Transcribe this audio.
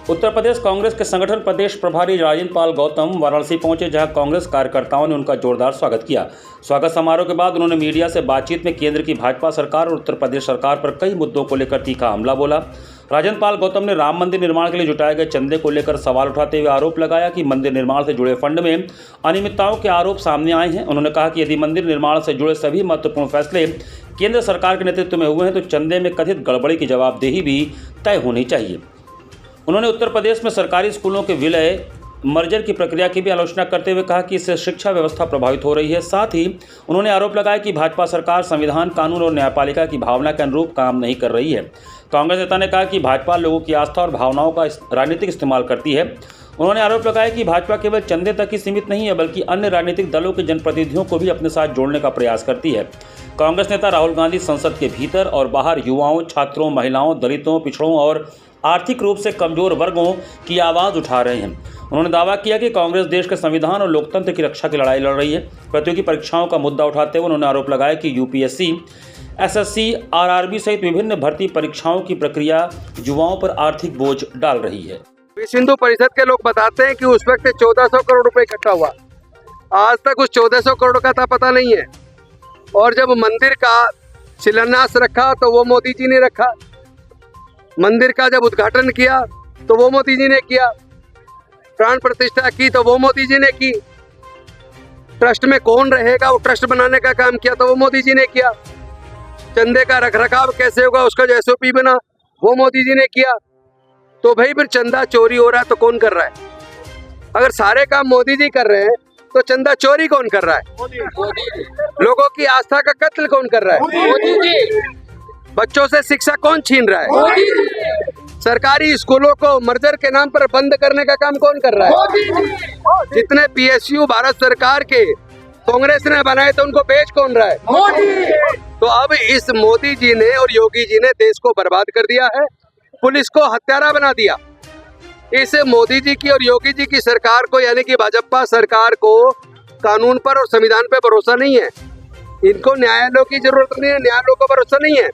उत्तर प्रदेश कांग्रेस के संगठन प्रदेश प्रभारी राजेंद्र पाल गौतम वाराणसी पहुंचे, जहां कांग्रेस कार्यकर्ताओं ने उनका जोरदार स्वागत किया। स्वागत समारोह के बाद उन्होंने मीडिया से बातचीत में केंद्र की भाजपा सरकार और उत्तर प्रदेश सरकार पर कई मुद्दों को लेकर तीखा हमला बोला। राजेंद्र पाल गौतम ने राम मंदिर निर्माण के लिए जुटाए गए चंदे को लेकर सवाल उठाते हुए आरोप लगाया कि मंदिर निर्माण से जुड़े फंड में अनियमितताओं के आरोप सामने आए हैं। उन्होंने कहा कि यदि मंदिर निर्माण से जुड़े सभी महत्वपूर्ण फैसले केंद्र सरकार के नेतृत्व में हुए हैं तो चंदे में कथित गड़बड़ी की जवाबदेही भी तय होनी चाहिए। उन्होंने उत्तर प्रदेश में सरकारी स्कूलों के विलय मर्जर की प्रक्रिया की भी आलोचना करते हुए कहा कि इससे शिक्षा व्यवस्था प्रभावित हो रही है। साथ ही उन्होंने आरोप लगाया कि भाजपा सरकार संविधान, कानून और न्यायपालिका की भावना के अनुरूप काम नहीं कर रही है। कांग्रेस नेता ने कहा कि भाजपा लोगों की आस्था और भावनाओं का राजनीतिक इस्तेमाल करती है। उन्होंने आरोप लगाया कि भाजपा केवल चंदे तक ही सीमित नहीं है, बल्कि अन्य राजनीतिक दलों के जनप्रतिनिधियों को भी अपने साथ जोड़ने का प्रयास करती है। कांग्रेस नेता राहुल गांधी संसद के भीतर और बाहर युवाओं, छात्रों, महिलाओं, दलितों, पिछड़ों और आर्थिक रूप से कमजोर वर्गों की आवाज़ उठा रहे हैं। उन्होंने दावा किया कि कांग्रेस देश के संविधान और लोकतंत्र की रक्षा की लड़ाई लड़ रही है। प्रतियोगी परीक्षाओं का मुद्दा उठाते हुए उन्होंने आरोप लगाया कि यूपीएससी, एसएससी, आरआरबी सहित विभिन्न भर्ती परीक्षाओं की प्रक्रिया युवाओं पर आर्थिक बोझ डाल रही है। विश्व हिंदू परिषद के लोग बताते हैं कि उस वक्त 1400 करोड़ रुपए इकट्ठा हुआ। आज तक उस 1400 करोड़ का था पता नहीं है। और जब मंदिर का शिलान्यास रखा तो वो मोदी जी ने रखा, मंदिर का जब उद्घाटन किया तो वो मोदी जी ने किया, प्राण प्रतिष्ठा की तो वो मोदी जी ने की, ट्रस्ट में कौन रहेगा वो ट्रस्ट बनाने का काम किया तो वो मोदी जी ने किया, चंदे का रखरखाव कैसे होगा उसका जो एसओपी बना वो मोदी जी ने किया। तो भाई फिर चंदा चोरी हो रहा है तो कौन कर रहा है? अगर सारे काम मोदी जी कर रहे हैं तो चंदा चोरी कौन कर रहा है? लोगों की आस्था का कत्ल कौन कर रहा है? मोदी जी। बच्चों से शिक्षा कौन छीन रहा है? सरकारी स्कूलों को मर्जर के नाम पर बंद करने का काम कौन कर रहा है? जितने पीएसयू भारत सरकार के कांग्रेस ने बनाए तो उनको बेच कौन रहा है? मोदी। तो अब इस मोदी जी ने और योगी जी ने देश को बर्बाद कर दिया है, पुलिस को हत्यारा बना दिया। इस मोदी जी की और योगी जी की सरकार को, यानी कि भाजपा सरकार को कानून पर और संविधान पर भरोसा नहीं है। इनको न्यायालयों की जरूरत नहीं है, न्यायालयों को भरोसा नहीं है।